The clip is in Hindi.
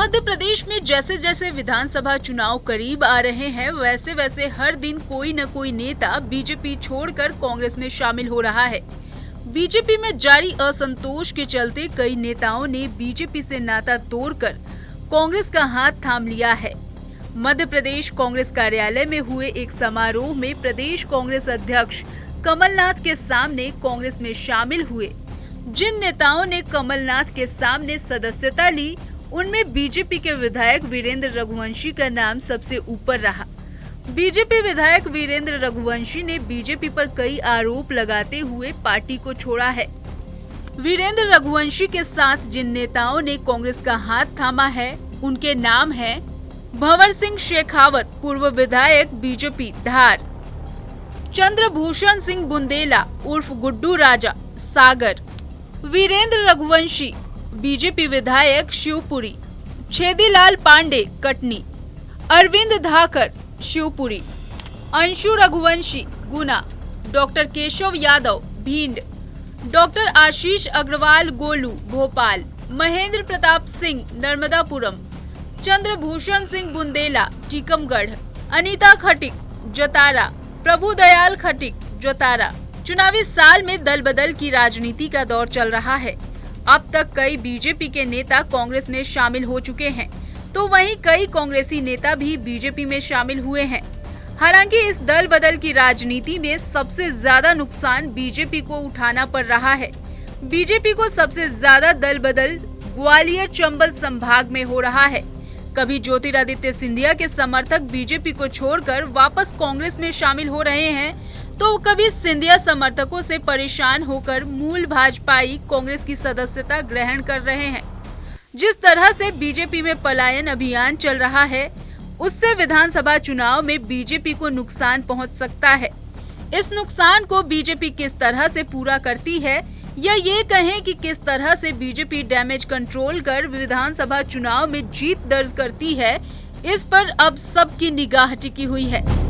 मध्य प्रदेश में जैसे जैसे विधानसभा चुनाव करीब आ रहे हैं, वैसे वैसे हर दिन कोई न कोई नेता बीजेपी छोड़कर कांग्रेस में शामिल हो रहा है। बीजेपी में जारी असंतोष के चलते कई नेताओं ने बीजेपी से नाता तोड़कर कांग्रेस का हाथ थाम लिया है। मध्य प्रदेश कांग्रेस कार्यालय में हुए एक समारोह में प्रदेश कांग्रेस अध्यक्ष कमलनाथ के सामने कांग्रेस में शामिल हुए जिन नेताओं ने कमलनाथ के सामने सदस्यता ली, उनमें बीजेपी के विधायक वीरेंद्र रघुवंशी का नाम सबसे ऊपर रहा। बीजेपी विधायक वीरेंद्र रघुवंशी ने बीजेपी पर कई आरोप लगाते हुए पार्टी को छोड़ा है। वीरेंद्र रघुवंशी के साथ जिन नेताओं ने कांग्रेस का हाथ थामा है, उनके नाम हैं भंवर सिंह शेखावत, पूर्व विधायक बीजेपी धार, चंद्रभूषण सिंह बुंदेला उर्फ गुड्डू राजा सागर, वीरेंद्र रघुवंशी बीजेपी विधायक शिवपुरी, छेदीलाल पांडे कटनी, अरविंद धाकर शिवपुरी, अंशु रघुवंशी गुना, डॉक्टर केशव यादव भिंड, डॉक्टर आशीष अग्रवाल गोलू भोपाल, महेंद्र प्रताप सिंह नर्मदापुरम, चंद्रभूषण सिंह बुंदेला टीकमगढ़, अनीता खटिक जतारा, प्रभुदयाल खटिक जतारा। चुनावी साल में दल बदल की राजनीति का दौर चल रहा है। अब तक कई बीजेपी के नेता कांग्रेस में शामिल हो चुके हैं, तो वहीं कई कांग्रेसी नेता भी बीजेपी में शामिल हुए हैं। हालांकि इस दल बदल की राजनीति में सबसे ज्यादा नुकसान बीजेपी को उठाना पड़ रहा है। बीजेपी को सबसे ज्यादा दल बदल ग्वालियर चंबल संभाग में हो रहा है। कभी ज्योतिरादित्य सिंधिया के समर्थक बीजेपी को छोड़कर वापस कांग्रेस में शामिल हो रहे हैं, तो कभी सिंधिया समर्थकों से परेशान होकर मूल भाजपाई कांग्रेस की सदस्यता ग्रहण कर रहे हैं। जिस तरह से बीजेपी में पलायन अभियान चल रहा है, उससे विधानसभा चुनाव में बीजेपी को नुकसान पहुंच सकता है। इस नुकसान को बीजेपी किस तरह से पूरा करती है, या ये कहें कि किस तरह से बीजेपी डैमेज कंट्रोल कर विधानसभा चुनाव में जीत दर्ज करती है, इस पर अब सबकी निगाह टिकी हुई है।